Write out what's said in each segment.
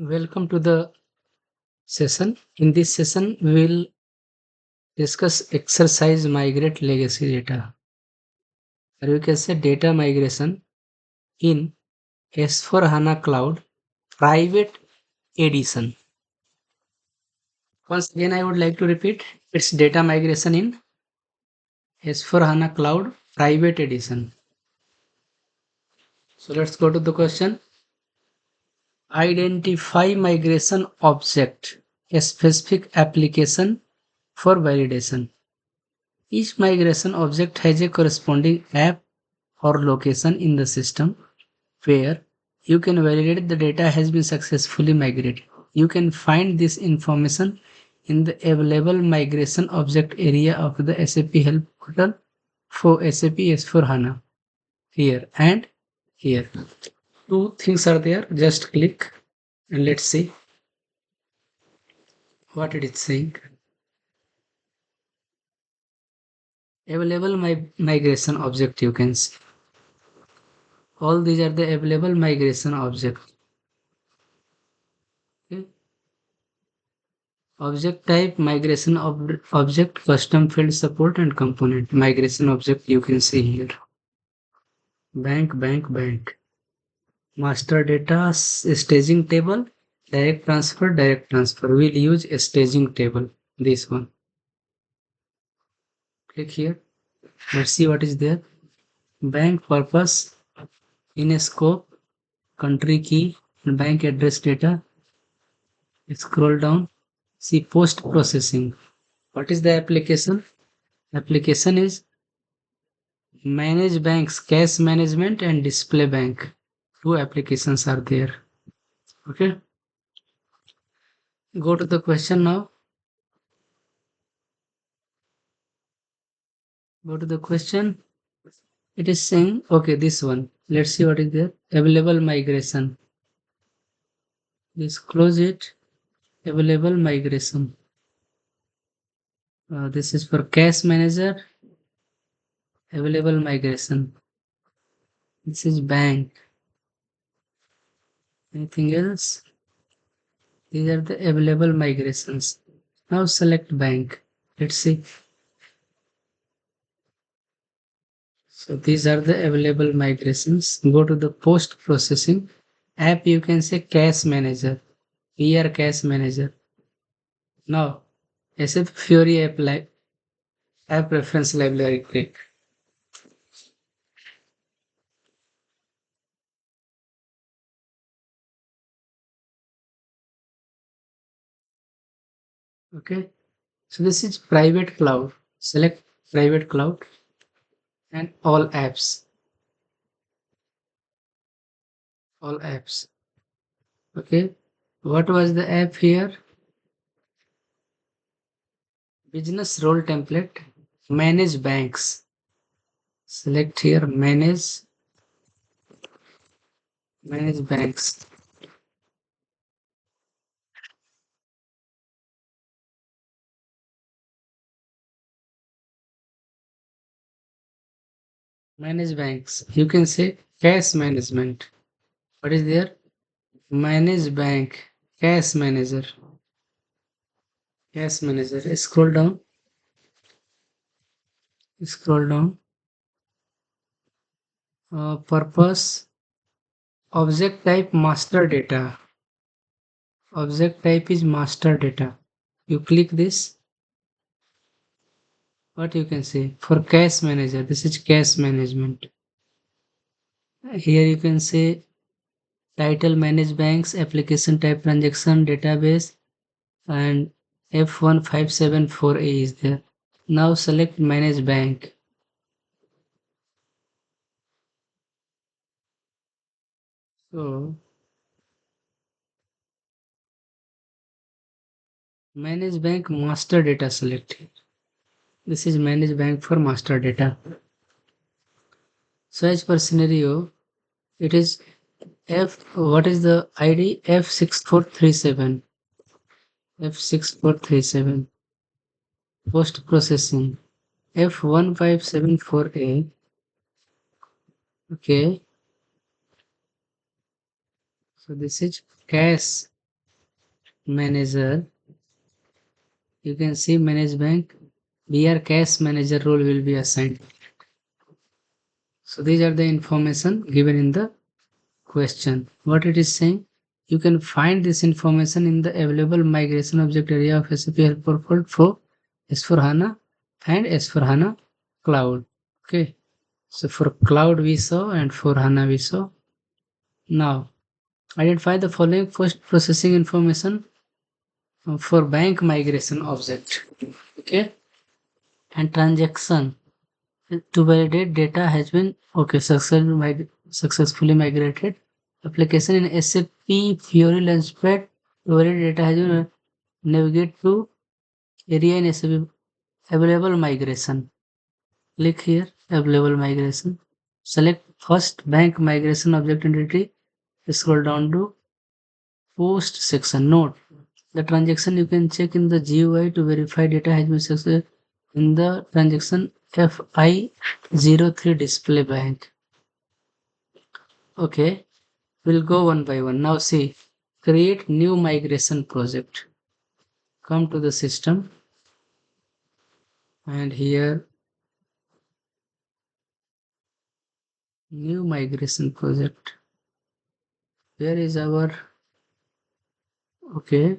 Welcome to the session. In this session, we will discuss exercise migrate legacy data. Or you can say data migration in S4 HANA Cloud Private Edition. Once again, I would like to repeat it's data migration in S4 HANA Cloud Private Edition. So let's go to the question. Identify migration object, a specific application for validation. Each migration object has a corresponding app or location in the system where you can validate the data has been successfully migrated. You can find this information in the available migration object area of the SAP Help portal for SAP S/4HANA. Here and here. Two things are there. Just click and let's see what it is saying. Available migration object you can see. All these are the available migration object. Okay. Object type migration object custom field support and component migration object you can see here. Bank master data staging table direct transfer we'll use a staging table, this one. Click here. Let's see what is there. Bank purpose in a scope country key and bank address data. Scroll down. See post processing. What is the application? Application is manage banks, cash management and display bank. Two applications are there. Okay. Go to the question now. Go to the question. It is saying, okay, this one. Let's see what is there. Available migration. Just close it. Available migration. This is for cash manager. Available migration. This is bank. Anything else? These are the available migrations. Now select bank. Let's see. So these are the available migrations. Go to the post processing app. You can say cache manager. PR cache manager. Now SAP Fiori app reference library click. Okay. So this is private cloud. Select private cloud and all apps. All apps. Okay. What was the app here? Business role template. Manage banks. Select here manage banks. Manage banks. You can say cash management. What is there? Manage bank. Cash manager. Cash manager. Scroll down. Scroll down. Purpose. Object type master data. Object type is master data. You click this. What you can say? For cash manager. This is cash management. Here you can say title manage banks, application type transaction, database, and F1574A is there. Now select manage bank. So manage bank master data select. This is manage bank for master data. So as per scenario, it is what is the ID? F6437. F6437. Post processing. F1574A. Okay. So this is cache manager, you can see manage bank, BR cash manager role will be assigned. So these are the information given in the question. What it is saying, you can find this information in the available migration object area of SAP Help Portal for S4HANA and S4HANA Cloud. Okay, so for Cloud we saw and for HANA we saw. Now identify the following post processing information for bank migration object. Okay, and transaction to validate data has been successfully migrated. Application in SAP Fiori Launchpad to validate data has been navigate to area in SAP available migration. Click here available migration. Select first bank migration object entity. Scroll down to post section. Note the transaction you can check in the GUI to verify data has been successful in the transaction FI03 display bank. Okay, we'll go one by one. Now see, create new migration project. Come to the system and here new migration project. Where is our, okay,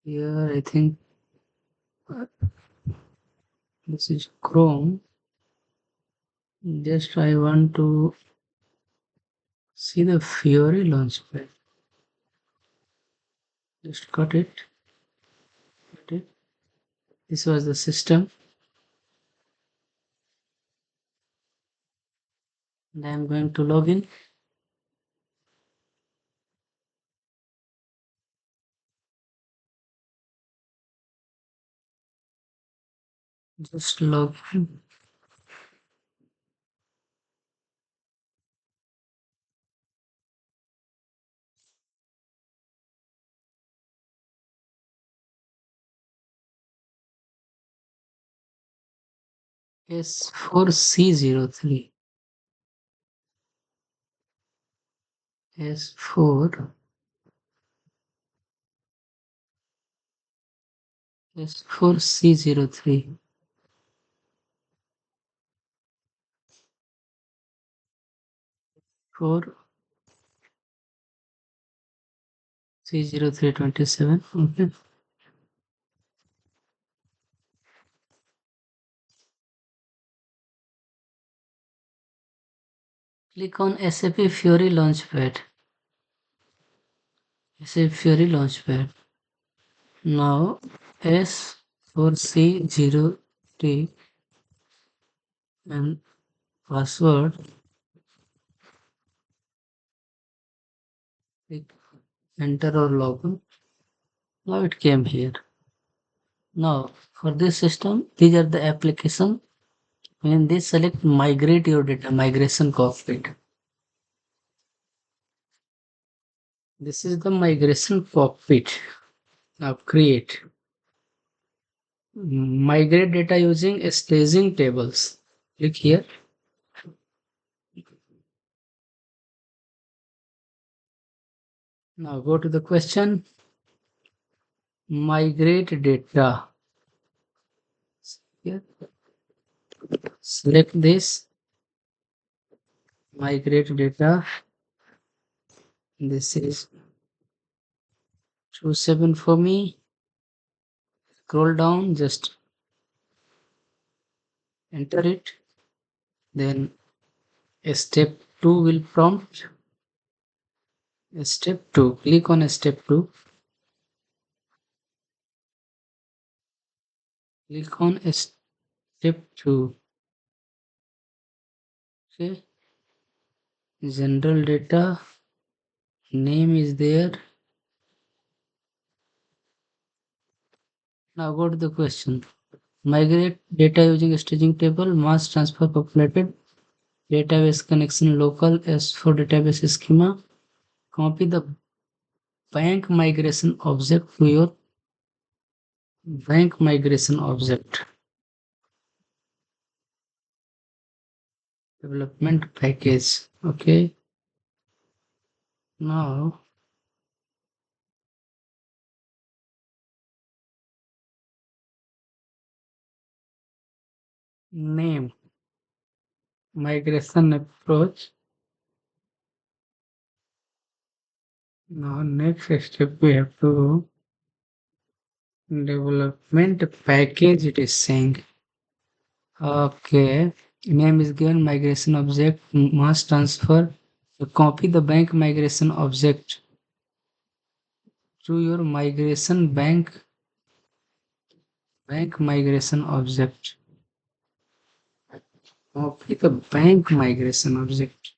here I think this is Chrome. Just I want to see the Fiori launchpad. Just cut it. Cut it. This was the system. And I am going to log in. Just log in. S4C03. S4. S4C03. 4 C0327. Okay. Click on SAP Fiori Launchpad. SAP Fiori Launchpad. Now S4C03 and password. Click enter or login. Now it came here. Now for this system, these are the application. When they select migrate your data, migration cockpit. This is the migration cockpit. Now create. Migrate data using staging tables. Click here. Now go to the question. Migrate data. Here. Select this. Migrate data. This is 27 for me. Scroll down, just enter it. Then step 2 will prompt. Step 2. Click on step 2. Click on step 2. Okay. General data. Name is there. Now go to the question. Migrate data using staging table, mass transfer populated, database connection local S4 database schema. Copy the bank migration object to your bank migration object. Development package. Okay. Now name, migration approach. Now next step we have to development package, it is saying. Okay, name is given, migration object must transfer. You copy the bank migration object to your bank migration object. Copy the bank migration object.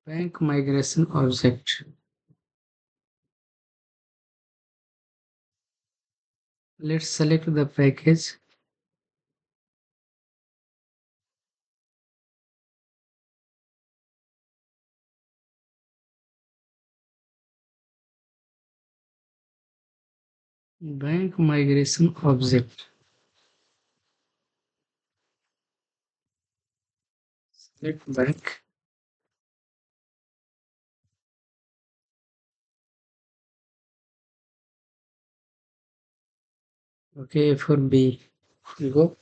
Bank migration object. Let's select the package. Bank migration object. Select bank. Okay, for B. Go.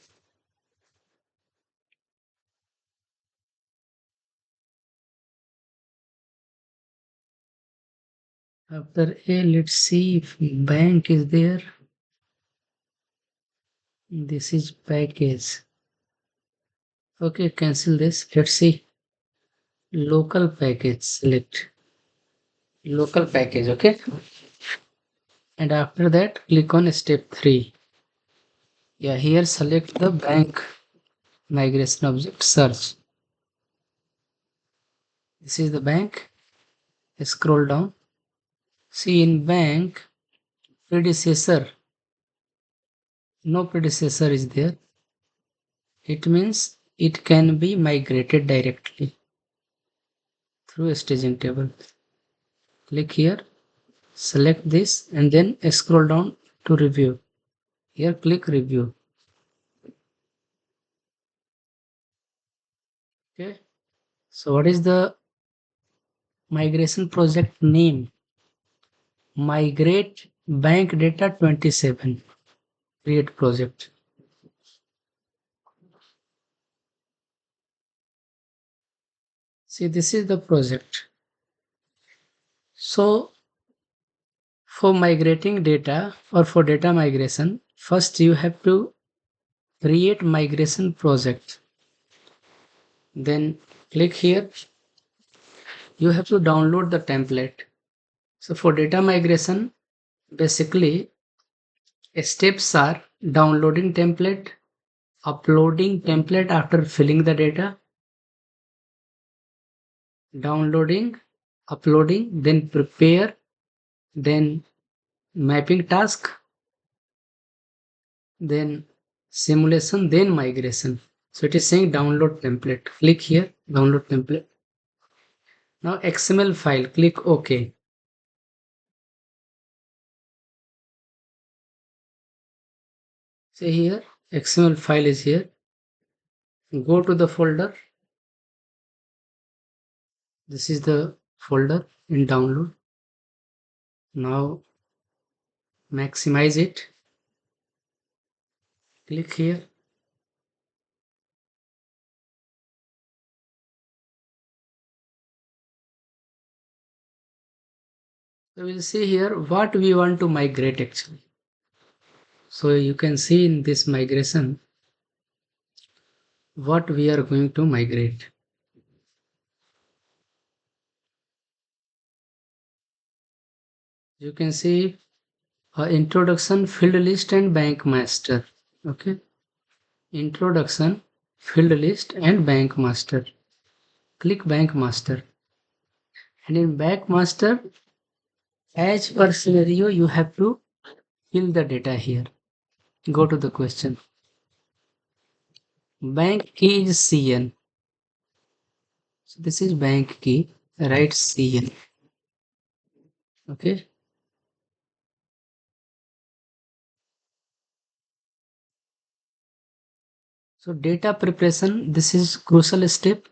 After A, let's see if bank is there. This is package. Okay, cancel this. Let's see. Local package. Select local package. Okay. And after that, click on step 3. Yeah, here select the bank migration object, search. This is the bank. Scroll down. See in bank, predecessor. No predecessor is there. It means it can be migrated directly through a staging table. Click here, select this, and then scroll down to review. Here click review. Okay. So what is the migration project name? Migrate bank data 27. Create project. See, this is the project. So for migrating data or for data migration, first you have to create migration project. Then click here. You have to download the template. So for data migration, basically steps are downloading template, uploading template after filling the data, downloading, uploading, then prepare, then mapping task, then simulation, then migration. So it is saying download template. Click here, download template. Now XML file, click OK. See here, XML file is here. Go to the folder. This is the folder in download. Now maximize it. Click here. So we'll see here what we want to migrate actually. So you can see in this migration what we are going to migrate. You can see introduction, field list and bank master. Okay. Introduction, field list and bank master. Click bank master. And in bank master, as per scenario, you have to fill the data here. Go to the question. Bank key is CN. So this is bank key. Write CN. Okay. So data preparation, this is crucial step.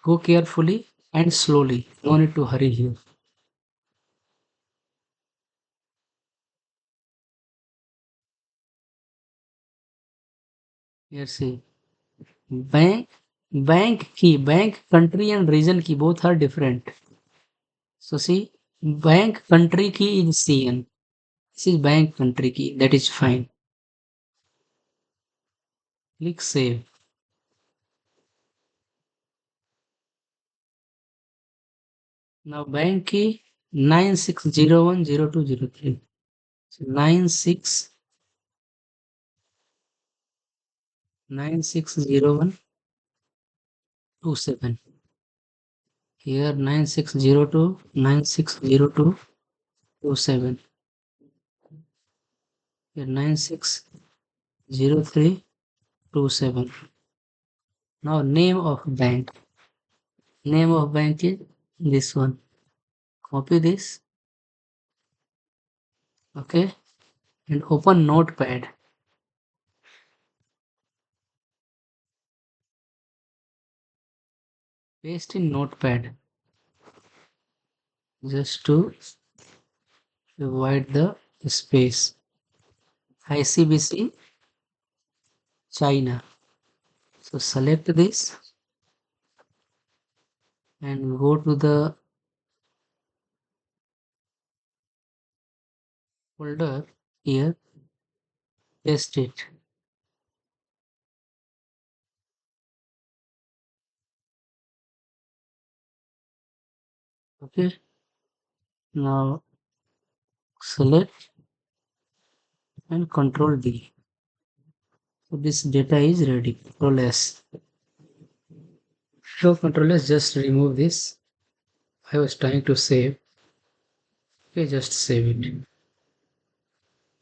Go carefully and slowly. No need to hurry here. Here see, bank, bank, country and region key both are different. So see, bank country key is CN. This is bank country key. That is fine. Click save. Now bank key 96010203. So 960127. Here 9602 960227. Here 960327. Now name of bank. Name of bank is this one. Copy this. Okay. And open notepad. Paste in notepad. Just to avoid the space. ICBC China. So select this and go to the folder here, paste it. Okay. Now select and Control D. So this data is ready. Control S. So Control S, just remove this. I was trying to save. Okay, just save it.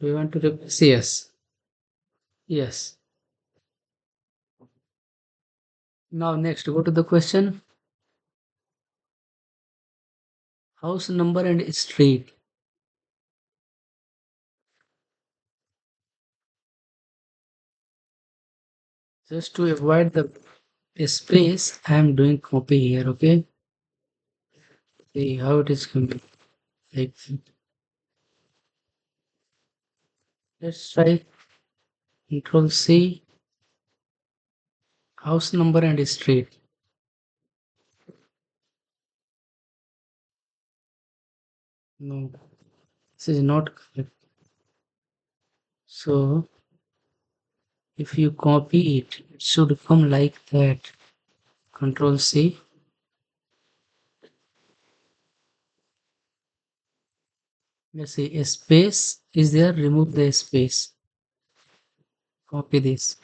Do you want to replace? Yes. Yes. Now next, go to the question. House number and street. Just to avoid the space, I am doing copy here. Okay. See how it is coming. Like, let's try Control C. House number and street. No, this is not correct. So if you copy it, it should come like that. Control C. Let's see, a space is there, remove the space. Copy this.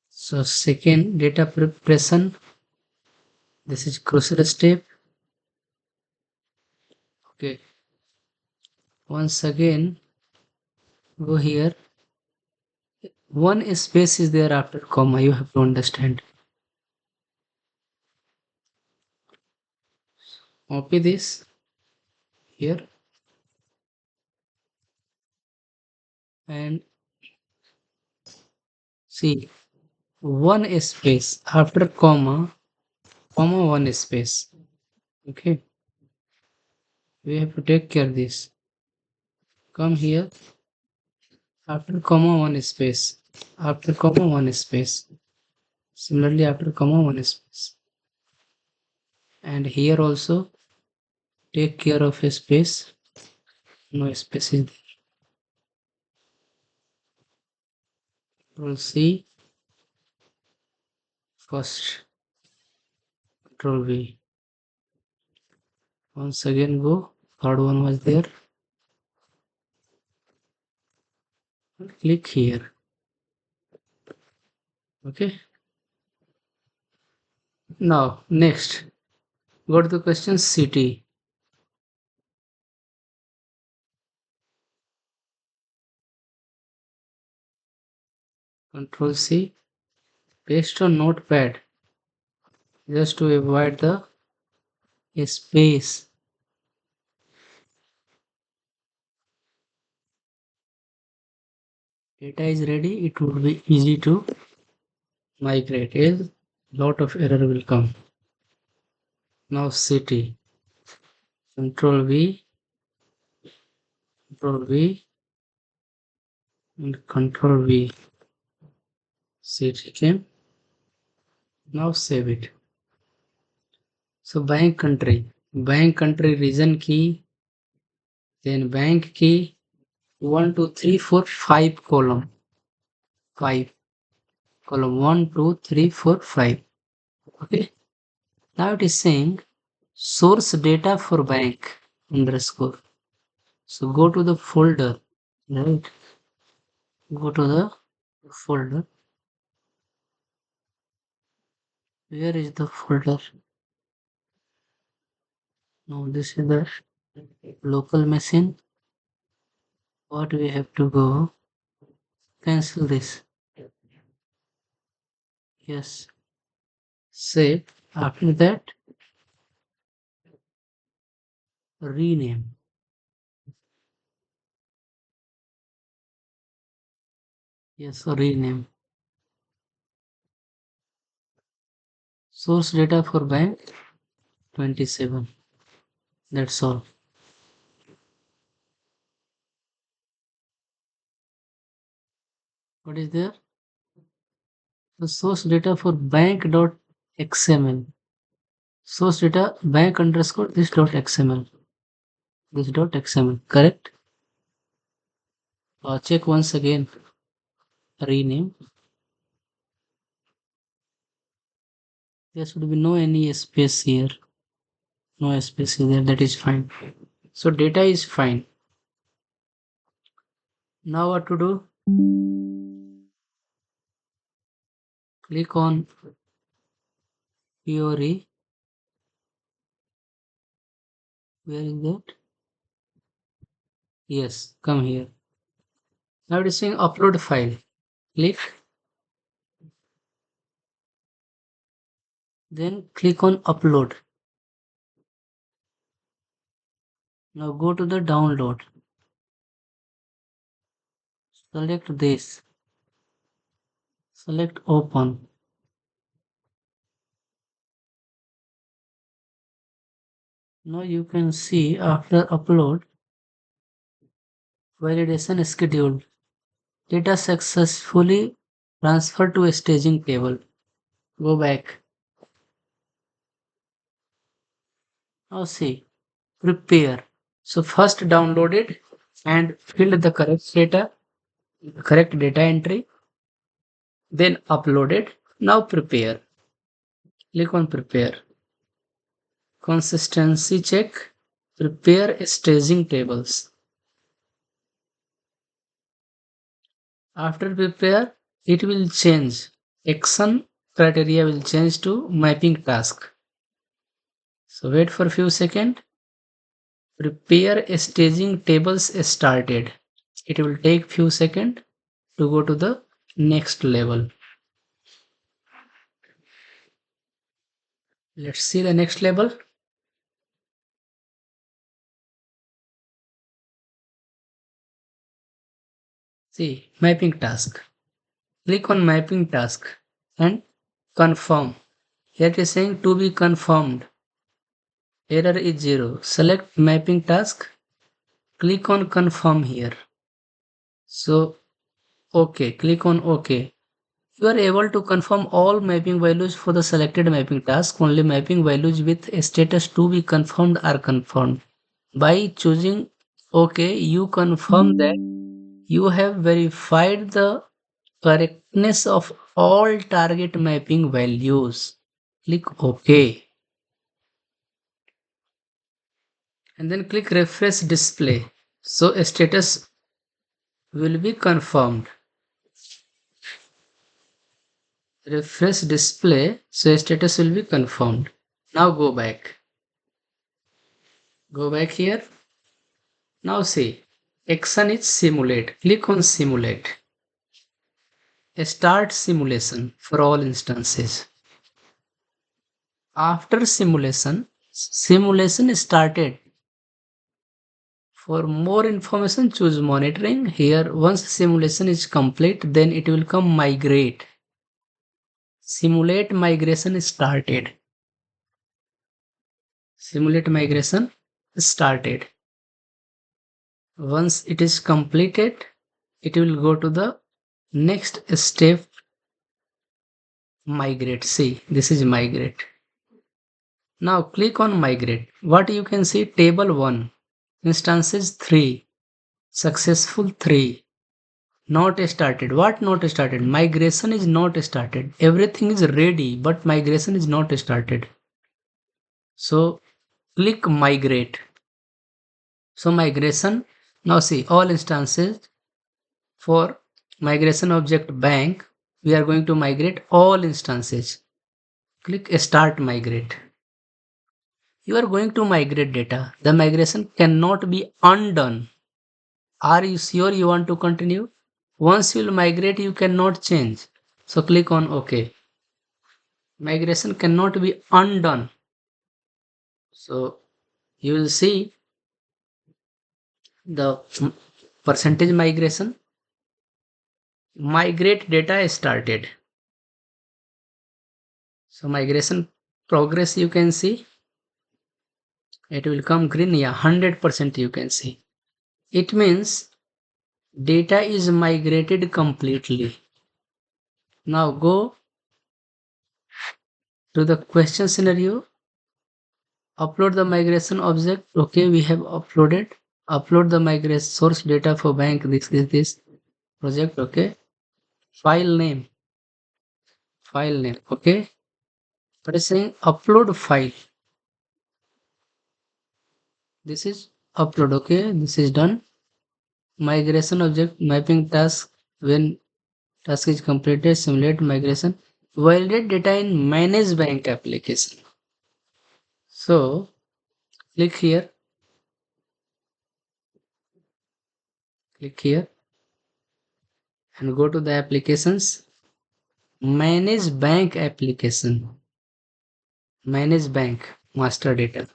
So second, data preparation. This is crucial step. Okay. Once again, go here. One space is there after comma, you have to understand. Copy this here and see, one space after comma, one space. Okay, we have to take care of this. Come here, after comma one space, after comma one space, similarly after comma one space, and here also take care of a space, no space is there. Control C, first Control V. Once again go, third one was there, click here. Okay, now next, go to the question city. Control C, paste on notepad just to avoid the space. Data is ready, it would be easy to migrate. A lot of error will come. Now city, Control V, Control V, and Control V. See it came. Now save it. So bank country region key, then bank key, 1 2 3 4 5 column, 5 column 1 2 3 4 5. Okay, now it is saying source data for bank underscore. So go to the folder, right? Go to the folder. Where is the folder? No, this is the local machine. What we have to go? Cancel this. Yes. Save. After that, rename. Yes, rename. Source data for bank 27. That's all. What is there? The source data for bank.xml. Source data bank underscore this.xml. This.xml. Correct? Check once again. Rename. There should be no any space here. No space here. That is fine. So data is fine. Now what to do? Click on Fiori. Where is that? Yes, come here. Now it is saying upload file. Click. Then click on upload. Now go to the download. Select this. Select open. Now you can see after upload, validation scheduled. Data successfully transferred to a staging table. Go back. Now see, prepare. So first downloaded and filled the correct data entry, then uploaded. Now prepare. Click on prepare. Consistency check. Prepare staging tables. After prepare, it will change. Action criteria will change to mapping task. So wait for a few seconds. Prepare staging tables started. It will take few seconds to go to the next level. Let's see the next level. See, mapping task. Click on mapping task and confirm. Here it is saying to be confirmed. Error is 0. Select mapping task. Click on confirm here. So, OK. Click on OK. You are able to confirm all mapping values for the selected mapping task. Only mapping values with a status to be confirmed are confirmed. By choosing OK, you confirm that you have verified the correctness of all target mapping values. Click OK. And then click refresh display. So a status will be confirmed. Refresh display. So a status will be confirmed. Now go back. Go back here. Now see, action is simulate. Click on simulate. Start simulation for all instances. After simulation started. For more information, choose monitoring. Here, once simulation is complete, then it will come migrate. Simulate migration started. Simulate migration started. Once it is completed, it will go to the next step, migrate. See, this is migrate. Now click on migrate. What you can see, table 1, instances 3, successful 3, not started. What not started? Migration is not started. Everything is ready, but migration is not started. So click migrate. So migration, now see all instances for migration object bank, we are going to migrate all instances. Click start migrate. You are going to migrate data. The migration cannot be undone. Are you sure you want to continue? Once you will migrate, you cannot change. So click on OK. Migration cannot be undone. So you will see the percentage migration. Migrate data is started. So migration progress you can see. It will come green. Yeah, 100% you can see. It means data is migrated completely. Now go to the question scenario. Upload the migration object. Okay, we have uploaded. Upload the migration source data for bank. This project. Okay. File name. File name. Okay. But it's saying upload file. This is upload. Okay. This is done. Migration object mapping task. When task is completed, simulate migration. Validate data in manage bank application. So click here. Click here and go to the applications. Manage bank application. Manage bank master data.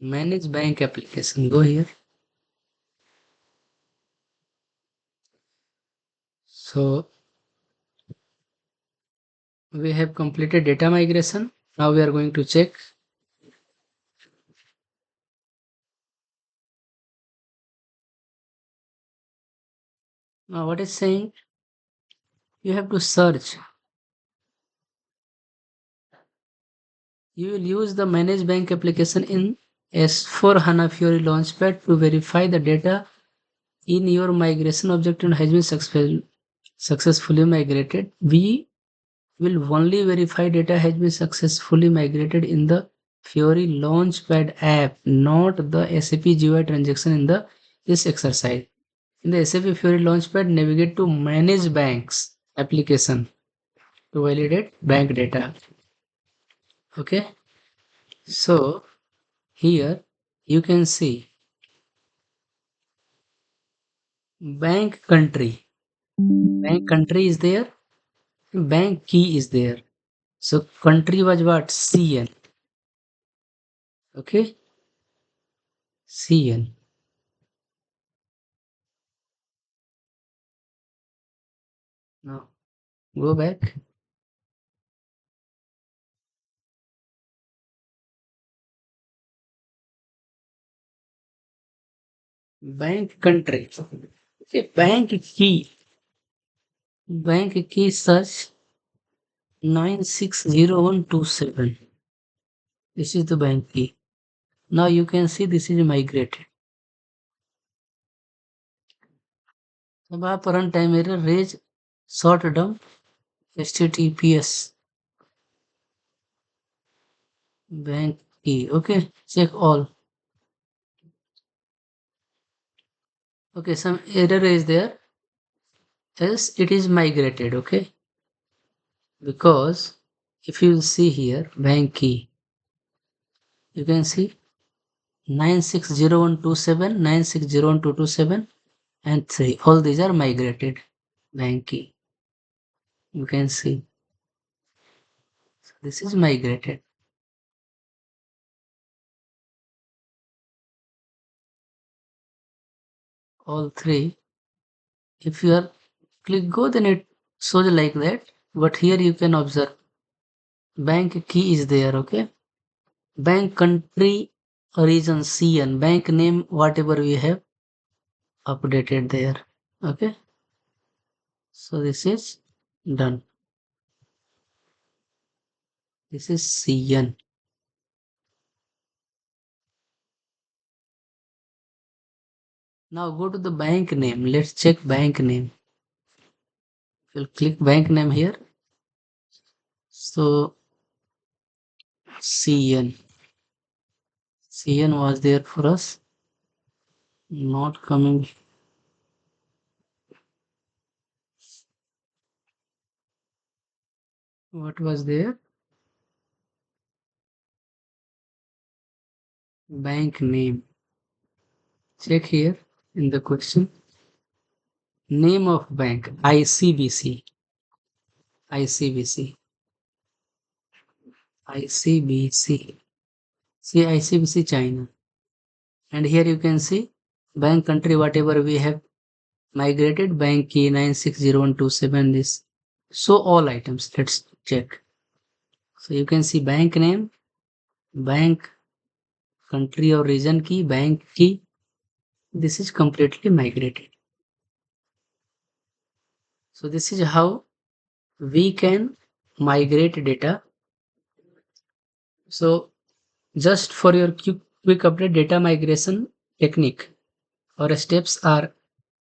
Manage bank application. Go here. So we have completed data migration. Now we are going to check. Now what is saying? You have to search. You will use the manage bank application in S4 HANA Fiori Launchpad to verify the data in your migration object and has been successfully migrated. We will only verify data has been successfully migrated in the Fiori Launchpad app, not the SAP GUI transaction in this exercise. In the SAP Fiori Launchpad, navigate to Manage Banks application to validate bank data. Okay, so here you can see bank country. Bank country is there, bank key is there. So country was what? CN. Okay, CN. Now go back. Bank country. Okay, bank key. Bank key search 960127. This is the bank key. Now you can see this is migrated. अब आप run time error raise short dump https bank key. Okay, check all. Okay, some error is there. Else it is migrated. Okay, because if you see here bank key, you can see 960127, 960127 and 3. All these are migrated bank key. You can see this is migrated. All 3. If you are click go, then it shows like that. But here you can observe bank key is there. Okay, bank country origin CN, bank name whatever we have, updated there. Okay, so this is done. This is CN. Now go to the bank name. Let's check bank name. We'll click bank name here. So CN. CN was there for us. Not coming. What was there? Bank name. Check here in the question. Name of bank ICBC. ICBC. ICBC. See ICBC China. And here you can see bank country whatever we have migrated, bank key 960127 this. So all items. Let's check. So you can see bank name, bank country or region key, bank key. This is completely migrated. So this is how we can migrate data. So just for your quick update, data migration technique or steps are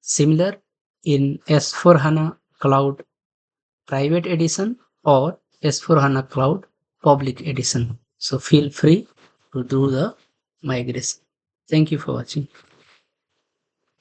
similar in S4HANA Cloud Private Edition or S4HANA Cloud Public Edition. So feel free to do the migration. Thank you for watching.